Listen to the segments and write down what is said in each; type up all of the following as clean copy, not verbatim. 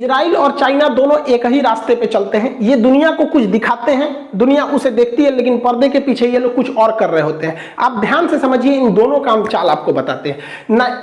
Israel और China दोनों एक ही रास्ते पे चलते हैं। ये दुनिया को कुछ दिखाते हैं, दुनिया उसे देखती है, लेकिन पर्दे के पीछे ये लोग कुछ और कर रहे होते हैं। आप ध्यान से समझिए, इन दोनों का हम चाल आपको बताते हैं।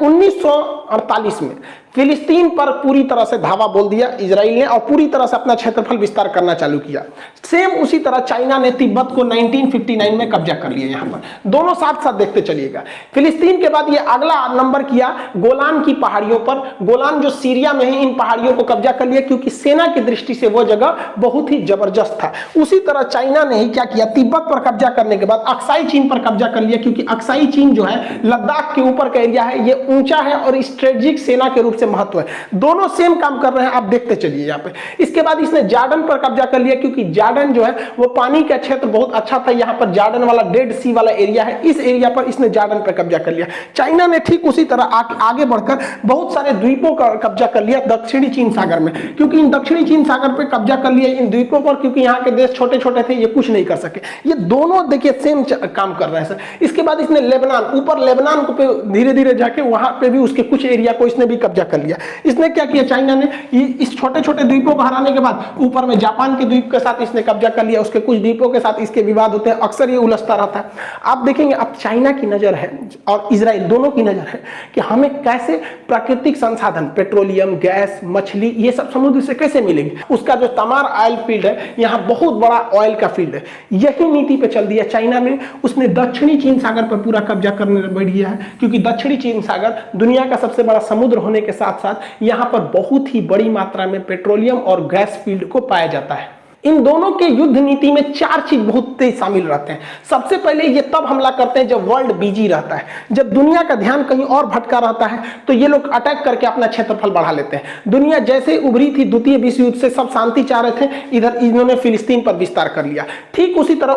1948 में फिलिस्तीन पर पूरी तरह से धावा बोल दिया इजराइल ने और पूरी तरह से अपना क्षेत्रफल विस्तार करना चालू किया। सेम उसी तरह चाइना ने तिब्बत को 1959 में कब्जा कर लिया। यहां पर दोनों साथ साथ देखते चलिएगा। फिलिस्तीन के बाद ये अगला नंबर किया गोलान की पहाड़ियों पर। गोलान जो सीरिया में है, इन पहाड़ियों को कब्जा कर लिया क्योंकि सेना की दृष्टि से वो जगह बहुत ही जबरदस्त था। उसी तरह चाइना ने ही क्या किया, तिब्बत पर कब्जा करने के बाद अक्साई चीन पर कब्जा कर लिया, क्योंकि अक्साई चीन जो है लद्दाख के ऊपर का एरिया है, ये ऊंचा है और स्ट्रेटेजिक सेना के रूप से महत्व है। दोनों सेम काम कर रहे हैं, आप देखते चलिए यहाँ पे। इसके बाद इसने जॉर्डन पर कब्जा कर लिया, क्योंकि जॉर्डन जो है वो पानी का क्षेत्र बहुत अच्छा था। यहाँ पर जॉर्डन वाला डेड सी वाला एरिया है, इस एरिया पर इसने जॉर्डन पर कब्जा कर लिया। चाइना ने ठीक उसी तरह आगे बढ़कर बहुत सारे द्वीपों का कब्जा कर लिया दक्षिणी चीन सागर में, क्योंकि इन दक्षिणी चीन सागर पर कब्जा कर लिया इन द्वीपों पर, क्योंकि यहाँ के देश छोटे छोटे थे, ये कुछ नहीं कर सके। ये दोनों देखिए सेम काम कर रहे हैं सर। इसके बाद इसने लेबनान, ऊपर लेबनान को धीरे धीरे जाके वहां पे भी उसके कुछ एरिया को इसने भी कब्जा कर लिया। इसने क्या किया, चाइना ने इस छोटे छोटे द्वीपों को हराने के बाद ऊपर में जापान के द्वीप के साथ इसने कब्जा कर लिया। उसके कुछ द्वीपों के साथ इसके विवाद होते हैं, अक्सर ये उलझता रहता है। आप देखेंगे, अब चाइना की नजर है और इजराइल दोनों की नजर है कि हमें कैसे प्राकृतिक संसाधन, पेट्रोलियम, गैस, मछली, ये सब समुद्र से कैसे मिलेगी। उसका जो तमार ऑयल फील्ड है, यहाँ बहुत बड़ा ऑयल का फील्ड है। यही नीति पे चल दिया चाइना में। उसने दक्षिणी चीन सागर पर पूरा कब्जा करने बैठ गया है, क्योंकि दक्षिणी चीन सागर दुनिया का सबसे बड़ा समुद्र होने के साथ साथ यहाँ पर बहुत ही बड़ी मात्रा में पेट्रोलियम और गैस फील्ड को पाया जाता है। इन दोनों के युद्ध नीति में चार चीज बहुत तेज शामिल रहते हैं। सबसे पहले ये तब हमला करते हैं जब वर्ल्ड बिजी रहता है, जब दुनिया का ध्यान कहीं और भटका रहता है, तो ये लोग अटैक करके अपना क्षेत्रफल बढ़ा लेते हैं। दुनिया जैसे उभरी थी द्वितीय विश्व युद्ध से, सब शांति चाह रहे थे, इधर इन्होंने फिलिस्तीन पर विस्तार कर लिया। ठीक उसी तरह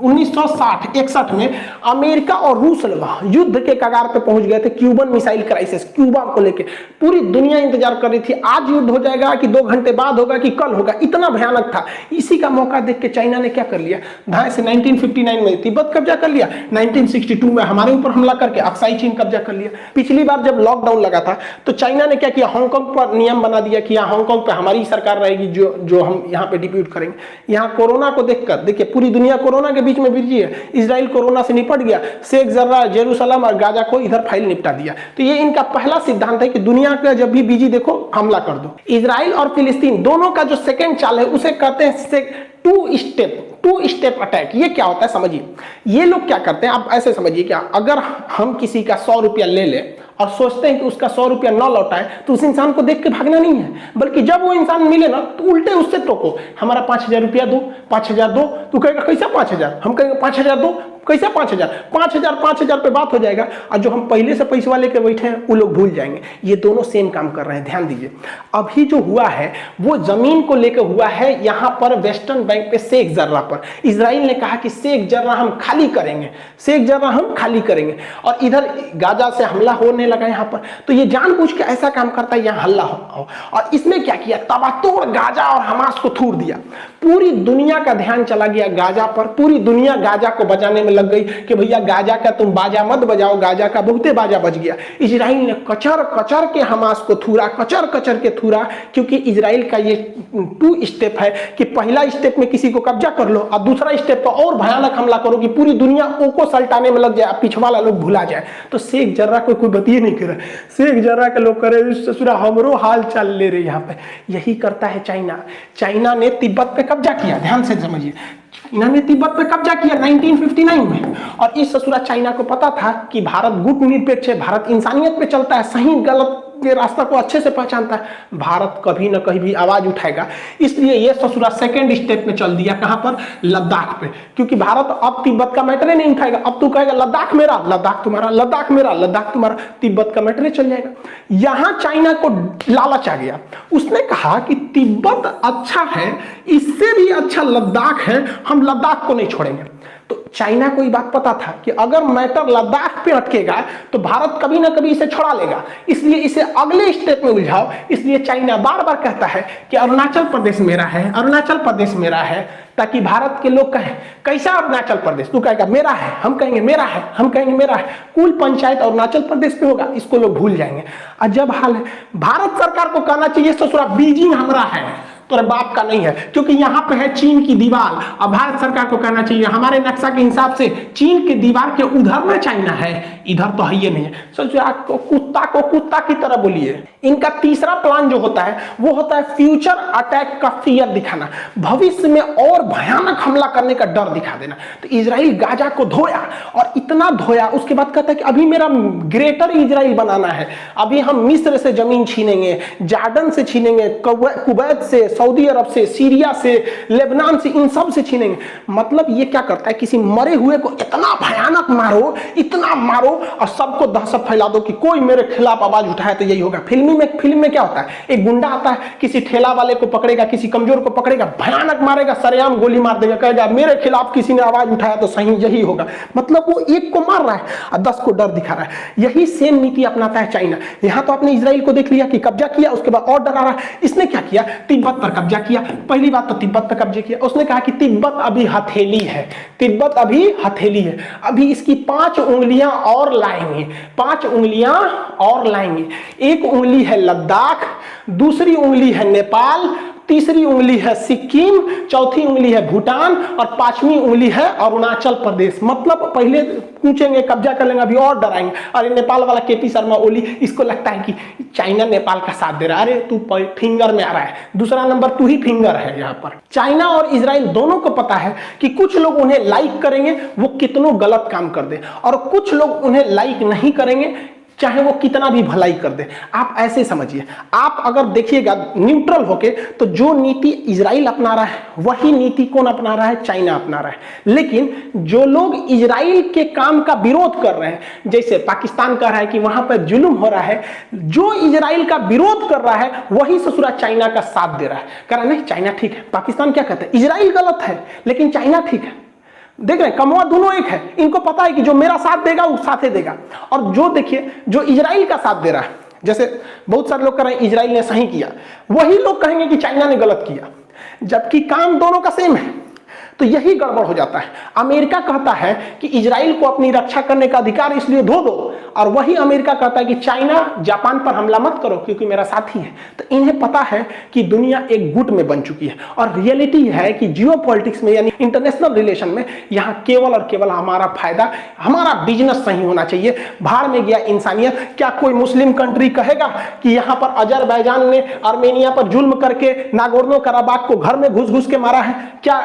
1960-61 में अमेरिका और रूस युद्ध के कगार पे पहुंच गए थे। क्यूबन मिसाइल क्राइसिस, क्यूबा को लेकर पूरी दुनिया इंतजार कर रही थी, आज युद्ध हो जाएगा कि 2 घंटे बाद होगा कि कल होगा, इतना भयानक था। इसी का मौका देख के चाइना ने क्या कर लिया, धाए से 1959 में तिब्बत कब्जा कर लिया, 1962 में हमारे ऊपर हमला करके अक्साई चीन कब्जा कर लिया। पिछली बार जब लॉकडाउन लगा था तो चाइना ने क्या किया, हांगकांग पर नियम बना दिया कि हांगकांग पे हमारी सरकार रहेगी, जो हम यहाँ पे डिप्यूट करेंगे। यहाँ कोरोना को देखकर देखिए, पूरी दुनिया कोरोना के बीच में बिजी है। इजराइल कोरोना से निपट गया, शेख जर्रा, जेरूसलम और गाजा को इधर फाइल निपटा दिया। तो ये इनका पहला सिद्धांत है कि दुनिया का जब भी बिजी देखो हमला कर दो। इजराइल और फिलिस्तीन दोनों का जो सेकेंड चाल है उसे कहते हैं टू स्टेप अटैक। ये क्या होता है समझिए, ये लोग क्या करते हैं, आप ऐसे समझिए, क्या अगर हम किसी का 100 रुपया ले ले और सोचते हैं कि उसका 100 रुपया न लौटाए, तो उस इंसान को देख के भागना नहीं है, बल्कि जब वो इंसान मिले ना तो उल्टे उससे टोको, हमारा 5000 रुपया दो, 5000 दो। तू कहेगा कैसा 5000, हम कहेंगे 5000 दो, कैसा 5000, 5000 पे बात हो जाएगा, और जो हम पहले से पैसे वाले के बैठे हैं वो लोग भूल जाएंगे। ये दोनों सेम काम कर रहे हैं, ध्यान दीजिए। अभी जो हुआ है वो जमीन को लेकर हुआ है, यहाँ पर वेस्टर्न बैंक पे शेख जर्रा पर। इजराइल ने कहा कि शेख जर्रा हम खाली करेंगे, शेख जर्रा हम खाली करेंगे, और इधर गाजा से हमला होने लगा यहाँ पर। तो ये जानबूझ के ऐसा काम करता है यहाँ हल्ला हो, और इसमें क्या किया, तबातोड़ गाजा और हमास को थूर दिया। पूरी दुनिया का ध्यान चला गया गाजा पर, पूरी दुनिया गाजा को बजाने में लग गई कि भैया गाजा का तुम बाजा मत बजाओ, गाजा का बहुते बाजा बज गया। इजराइल ने कचर कचर के हमास को थूरा, कचर कचर के थूरा, क्योंकि इजराइल का ये 2 स्टेप है कि पहला स्टेप में किसी को कब्जा कर लो और दूसरा स्टेप पर और भयानक हमला करो कि पूरी दुनिया को सल्टाने में लग जाए, पिछवाला लोग भुला जाए। तो शेख जर्रा को कोई बतिए नहीं करे, शेख जर्रा के लोग करे ससुरा हमरो हाल चाल ले रहे। यहाँ पे यही करता है चाइना। चाइना ने तिब्बत पे कब्जा किया, ध्यान से समझिए, इन्होंने तिब्बत पे कब्जा किया 1959 में, और इस ससुरा चाइना को पता था कि भारत गुटनिरपेक्ष है, भारत इंसानियत पे चलता है, सही गलत के रास्ता को अच्छे से पहचानता है, भारत कभी न कभी भी आवाज उठाएगा। इसलिए ये ससुरा सेकंड स्टेप में चल दिया, कहां पर, लद्दाख पे, क्योंकि भारत अब तिब्बत का मैटर नहीं उठाएगा। अब तू कहेगा लद्दाख मेरा, लद्दाख तुम्हारा, लद्दाख मेरा, लद्दाख तुम्हारा, तिब्बत का मैटर चल जाएगा। यहां चाइना को लालच आ गया, उसने कहा कि तिब्बत अच्छा है, इससे भी अच्छा लद्दाख है, हम लद्दाख को नहीं छोड़ेंगे। तो चाइना को ये बात पता था कि अगर मैटर लद्दाख पे अटकेगा तो भारत कभी ना कभी इसे छुड़ा लेगा, इसलिए इसे अगले स्टेप में उलझाओ। इसलिए चाइना बार बार कहता है कि अरुणाचल प्रदेश मेरा है, अरुणाचल प्रदेश मेरा है, ताकि भारत के लोग कहें कैसा अरुणाचल प्रदेश, तू कहेगा मेरा है, हम कहेंगे मेरा है, हम कहेंगे मेरा है, कुल पंचायत अरुणाचल प्रदेश पे होगा, इसको लोग भूल जाएंगे। अजब हाल है। भारत सरकार को कहना चाहिए ससुरा बीजिंग हमारा है, तोरे बाप का नहीं है, क्योंकि यहाँ पे है चीन की दीवार। अब भारत सरकार को कहना चाहिए हमारे नक्शा के हिसाब से चीन की दीवार के उधर ना चाइना है, इधर तो है ही नहीं है। सोचिए कुत्ता को कुत्ता की तरह बोलिए। इनका तीसरा प्लान जो होता है वो होता है फ्यूचर अटैक का फियर दिखाना, भविष्य में और भयानक हमला करने का डर दिखा देना। तो इजराइल गाजा को धोया और इतना धोया, उसके बाद कहता है कि अभी मेरा ग्रेटर इजराइल बनाना है, अभी हम मिस्र से जमीन छीनेंगे, जॉर्डन से छीनेंगे, कुवैत से, सऊदी अरब से, सीरिया से, लेबनान से, इन सब से छीनेंगे। मतलब ये क्या करता है, किसी मरे हुए को इतना भयानक मारो, इतना मारो और सबको दहशत फैला दो कि कोई मेरे खिलाफ आवाज उठाए तो यही होगा। फिल्म में क्या होता है, एक गुंडा आता है, किसी ठेला वाले को पकड़ेगा, किसी कमजोर को पकड़ेगा, भयानक मारेगा, सरेआम गोली मार देगा, कहेगा मेरे खिलाफ किसी ने आवाज उठाया तो सही यही होगा। मतलब वो एक को मार रहा है और 10 को डर दिखा रहा है। यही सेम नीति अपनाता है चाइना। यहां तो आपने इजराइल को देख लिया कि कब्जा किया, उसके बाद और डरा रहा है। इसने क्या किया, तिब्बत पर कब्जा किया। पहली बात तो तिब्बत पर कब्जे किया, उसने कहा कि तिब्बत अभी हथेली है, तिब्बत अभी हथेली है, अभी इसकी 5 उंगलियां और लाएंगे, 5 उंगलियां और लाएंगे। एक उंगली है लद्दाख, दूसरी उंगली है नेपाल, तीसरी उंगली है सिक्किम, चौथी उंगली है भूटान और 5वीं उंगली है अरुणाचल प्रदेश। मतलब पहले पूछेंगे, कब्जा कर लेंगे, अभी और डराएंगे। अरे नेपाल वाला केपी शर्मा ओली, इसको लगता है कि चाइना नेपाल का साथ दे रहा है, अरे तू फिंगर में आ रहा है, दूसरा नंबर तू ही फिंगर है। यहाँ पर चाइना और इजराइल दोनों को पता है कि कुछ लोग उन्हें लाइक करेंगे वो कितनों गलत काम कर दे, और कुछ लोग उन्हें लाइक नहीं करेंगे चाहे वो कितना भी भलाई कर दे। आप ऐसे समझिए, आप अगर देखिएगा न्यूट्रल होके, तो जो नीति इजराइल अपना रहा है वही नीति कौन अपना रहा है, चाइना अपना रहा है। लेकिन जो लोग इजराइल के काम का विरोध कर रहे हैं, जैसे पाकिस्तान कह रहा है कि वहां पर जुल्म हो रहा है, जो इजराइल का विरोध कर रहा है वही ससुरा चाइना का साथ दे रहा है। कह रहा नहीं चाइना ठीक है, पाकिस्तान क्या कहता है इजराइल गलत है लेकिन चाइना ठीक है। देख रहे हैं, कमवा दोनों एक है। इनको पता है कि जो मेरा साथ देगा वो साथे देगा, और जो देखिए जो इजराइल का साथ दे रहा है, जैसे बहुत सारे लोग कह रहे हैं इजराइल ने सही किया, वही लोग कहेंगे कि चाइना ने गलत किया, जबकि काम दोनों का सेम है। तो यही गड़बड़ हो जाता है। अमेरिका कहता है कि इजराइल को अपनी रक्षा करने का अधिकार इसलिए धो दो, और वही अमेरिका कहता है कि चाइना जापान पर हमला मत करो क्योंकि मेरा साथी है। तो इन्हें पता है कि दुनिया एक गुट में बन चुकी है, और रियलिटी है कि जियोपॉलिटिक्स में यानी इंटरनेशनल रिलेशन में यहाँ केवल और केवल हमारा फायदा, हमारा बिजनेस सही होना चाहिए। भाड़ में गया इंसानियत। क्या कोई मुस्लिम कंट्री कहेगा कि यहाँ पर अजरबैजान ने आर्मेनिया पर जुल्म करके नागोर्नो कराबाख को घर में घुस घुस के मारा है? क्या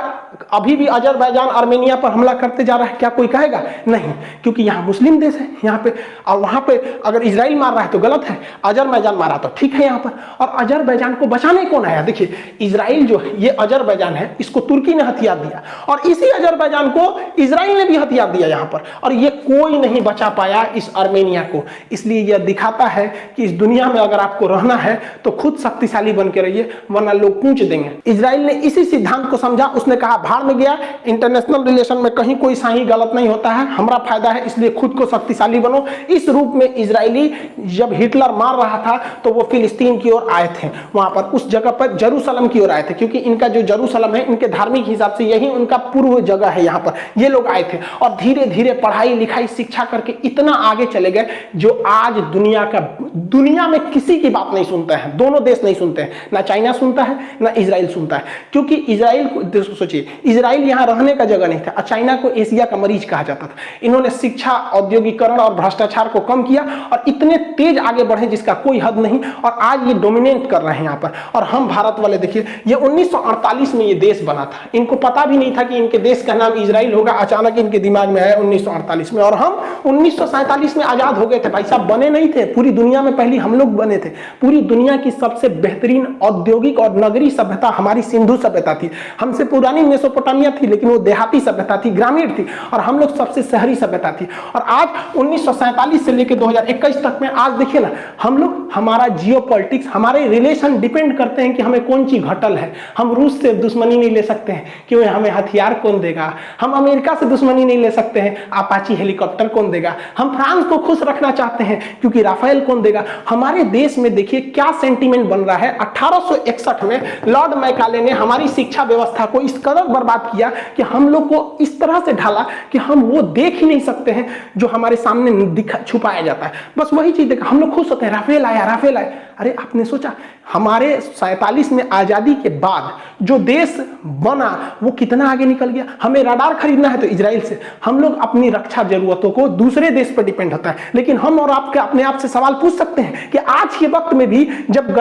अभी भी अजरबैजान आर्मेनिया पर हमला करते जा रहा है? क्या कोई कहेगा? नहीं, क्योंकि यहाँ मुस्लिम देश है यहाँ पे, और वहां पे अगर इजराइल मार रहा है तो गलत है, अजरबैजान मारा तो ठीक है यहाँ पर। और अजरबैजान को बचाने कौन आया? देखिए इजराइल जो है, ये अजरबैजान है, इसको तुर्की ने हथियार दिया, और इसी अजरबैजान को इजराइल ने भी हथियार दिया यहाँ पर, और ये कोई नहीं बचा पाया इस आर्मेनिया को। इसलिए यह दिखाता है कि इस दुनिया में अगर आपको रहना है तो खुद शक्तिशाली बन के रहिए, वरना लोग पूछ देंगे। इजराइल ने इसी सिद्धांत को समझा, उसने कहा भाड़ में गया, इंटरनेशनल रिलेशन में कहीं कोई सही गलत नहीं होता है, हमारा फायदा है, इसलिए खुद को शक्तिशाली बनो। इस रूप में इजरायली जब हिटलर मार रहा था तो वो फिलिस्तीन की ओर आए थे, वहां पर उस जगह पर जेरूसलम की ओर आए थे, क्योंकि इनका जो जेरूसलम है इनके धार्मिक हिसाब से यही उनका पूर्व जगह है। यहाँ पर ये लोग आए थे और धीरे धीरे पढ़ाई लिखाई शिक्षा करके इतना आगे चले गए जो आज दुनिया में किसी की बात नहीं सुनते हैं। दोनों देश नहीं सुनते हैं, ना चाइना सुनता है ना इजराइल सुनता है, क्योंकि इजराइल को सोचिए, इजराइल यहाँ रहने का जगह नहीं था, चाइना को एशिया का मरीज कहा जाता था। इन्होंने शिक्षा, औद्योगिकरण और भ्रष्टाचार को कम किया और इतने तेज आगे बढ़े जिसका कोई हद नहीं, और आज ये डोमिनेट कर रहे हैं यहाँ पर। और हम भारत वाले देखिए, ये 1948 में ये देश बना था, इनको पता भी नहीं था कि इनके देश का नाम इजराइल होगा, अचानक इनके दिमाग में आया 1948 में। और हम 1947 में आजाद हो गए थे भाई साहब, बने नहीं थे, पूरी दुनिया में पहले हम लोग बने थे। पूरी दुनिया की सबसे बेहतरीन औद्योगिक और नगरीय सभ्यता हमारी सिंधु सभ्यता थी। हमसे पुरानी मेसोपोटामिया मेसोपोटामिया थी, लेकिन वो देहाती सभ्यता थी, ग्रामीण थी, और हम लोग सबसे शहरी सभ्यता थी। और आज 1947 से लेकर 2021 तक में आज देखिए ना, हम लोग, हमारा जियो पॉलिटिक्स, हमारे रिलेशन डिपेंड करते हैं कि हमें कौन चीज घटल है। हम रूस से दुश्मनी नहीं ले सकते हैं कि हमें हथियार कौन देगा, हम अमेरिका से दुश्मनी नहीं ले सकते हैं, अपाची हेलीकॉप्टर कौन देगा, हम फ्रांस को खुश रखना चाहते हैं क्योंकि राफेल कौन देगा। हमारे देश में देखिए क्या सेंटीमेंट बन रहा है। 1861 में लॉर्ड मैकाले ने हमारी शिक्षा व्यवस्था को इस कदर बर्बाद किया कि हम लोग को इस तरह से ढाला कि हम वो देख ही नहीं सकते हैं जो हमारे सामने छुपाया जाता है। बस वही चीज देखा, हम लोग खुश होते हैं, राफेल आया, राफेल आया। अरे आपने सोचा हमारे 47 में आजादी के बाद जो देश बना वो कितना आगे निकल गया। हमें रडार खरीदना है तो इजराइल से, हम लोग अपनी रक्षा जरूरतों को दूसरे देश पर डिपेंड होता है। लेकिन हम और आपके अपने आप से सवाल पूछ सकते हैं कि आज के वक्त में भी जब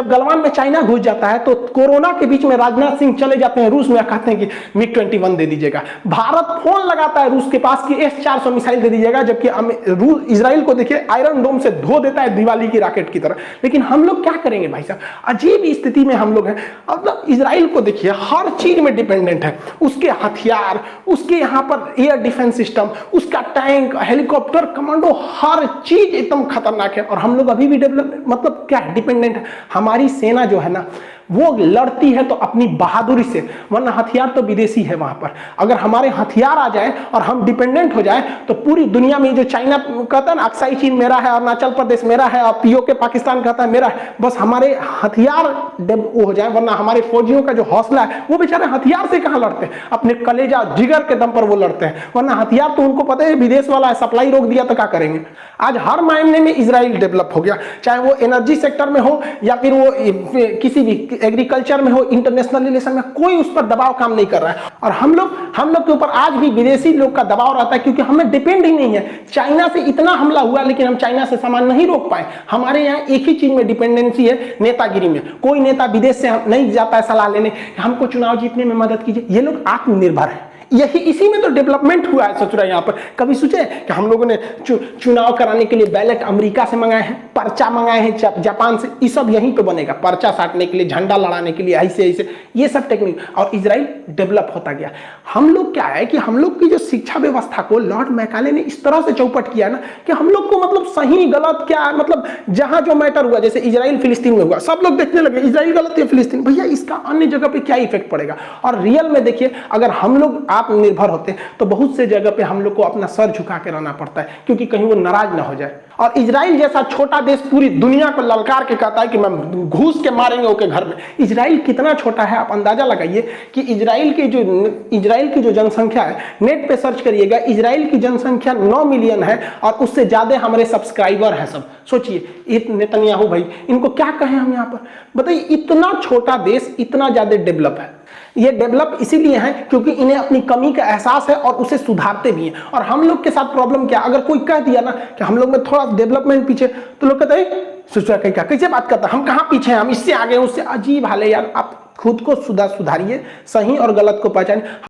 गलवान में चाइना घुस जाता है तो कोरोना के बीच में राजनाथ सिंह चले जाते हैं रूस में, कहते हैं कि MiG-21 दे दीजिएगा। भारत फोन लगाता है रूस के पास कि S-400 मिसाइल दे दीजिएगा, जबकि इजराइल को देखिए आयरन डोम से धो देता है दिवाली की रॉकेट की तरह। लेकिन हम लोग क्या करेंगे भाई साहब, अजीब स्थिति में हम लोग हैं। मतलब इजराइल को देखिए हर चीज में डिपेंडेंट है, उसके हथियार, उसके यहाँ पर एयर डिफेंस सिस्टम, उसका टैंक, हेलीकॉप्टर, कमांडो, हर चीज एकदम खतरनाक है। और हम लोग अभी भी डेवलप मतलब क्या डिपेंडेंट है। हमारी सेना जो है ना वो लड़ती है तो अपनी बहादुरी से, वरना हथियार तो विदेशी है वहां पर। अगर हमारे हथियार आ जाए और हम डिपेंडेंट हो जाए तो पूरी दुनिया में जो चाइना कहता है ना अक्साई चीन मेरा है, अरुणाचल प्रदेश मेरा है, और POK पाकिस्तान कहता है मेरा है, बस हमारे हथियार वो हो जाए, वरना हमारे फौजियों का जो हौसला है वो बेचारे हथियार से कहां लड़ते हैं, अपने कलेजा जिगर के दम पर वो लड़ते हैं। वरना हथियार तो उनको पता है विदेश वाला है, सप्लाई रोक दिया तो क्या करेंगे। आज हर मायने में इजराइल डेवलप हो गया, चाहे वो एनर्जी सेक्टर में हो या फिर वो किसी भी एग्रीकल्चर में हो, इंटरनेशनल रिलेशन में, कोई उस पर दबाव काम नहीं कर रहा है। और हम लोग के ऊपर आज भी विदेशी लोग का दबाव रहता है क्योंकि हमें डिपेंड ही नहीं है। चाइना से इतना हमला हुआ लेकिन हम चाइना से सामान नहीं रोक पाए। हमारे यहाँ एक ही चीज में डिपेंडेंसी है, नेतागिरी में। कोई नेता विदेश से नहीं जाता है सलाह लेने, हमको चुनाव जीतने में मदद कीजिए। ये लोग आत्मनिर्भर है, यही इसी में तो डेवलपमेंट हुआ है। सचुरा यहाँ पर कभी सोचे कि हम लोगों ने चुनाव कराने के लिए बैलेट अमेरिका से मंगाए हैं, पर्चा मंगाए हैं जापान से, ये सब यहीं पे बनेगा, पर्चा साटने के लिए, झंडा लड़ाने के लिए, ऐसे ऐसे ये सब टेक्निक। और इजराइल डेवलप होता गया। हम लोग क्या है कि हम लोग की जो शिक्षा व्यवस्था को लॉर्ड मैकाले ने इस तरह से चौपट किया ना कि हम लोग को मतलब सही गलत क्या, मतलब जहां जो मैटर हुआ, जैसे इजराइल फिलिस्तीन में हुआ, सब लोग देखने लगे इजराइल गलत है फिलिस्तीन, भैया इसका अन्य जगह पे क्या इफेक्ट पड़ेगा। और रियल में देखिए अगर हम लोग आत्मनिर्भर होते तो बहुत से जगह पे हम लोग को अपना सर झुका के रहना पड़ता है क्योंकि कहीं वो नाराज ना हो जाए। और इजराइल जैसा छोटा देश पूरी दुनिया को ललकार के कहता है कि मैं घूस के मारेंगे ओके घर में। इजराइल कितना छोटा है आप अंदाजा लगाइए कि इजराइल की जो जनसंख्या है, नेट पे सर्च करिएगा, इजराइल की जनसंख्या 9 मिलियन है और उससे ज्यादा हमारे सब्सक्राइबर है सब। सोचिए नेतन्याहू भाई, इनको क्या कहें हम यहाँ पर, बताइए। इतना छोटा देश इतना ज्यादा डेवलप है। ये डेवलप इसीलिए है क्योंकि इन्हें अपनी कमी का एहसास है और उसे सुधारते भी हैं। और हम लोग के साथ प्रॉब्लम क्या, अगर कोई कह दिया ना कि हम लोग में थोड़ा डेवलपमेंट पीछे, तो लोग कहते हैं सोचा क्या, कैसे बात करता, हम कहाँ पीछे हैं, हम इससे आगे, उससे। अजीब हाल है यार। आप खुद को सुधारिए, सही और गलत को पहचानिए।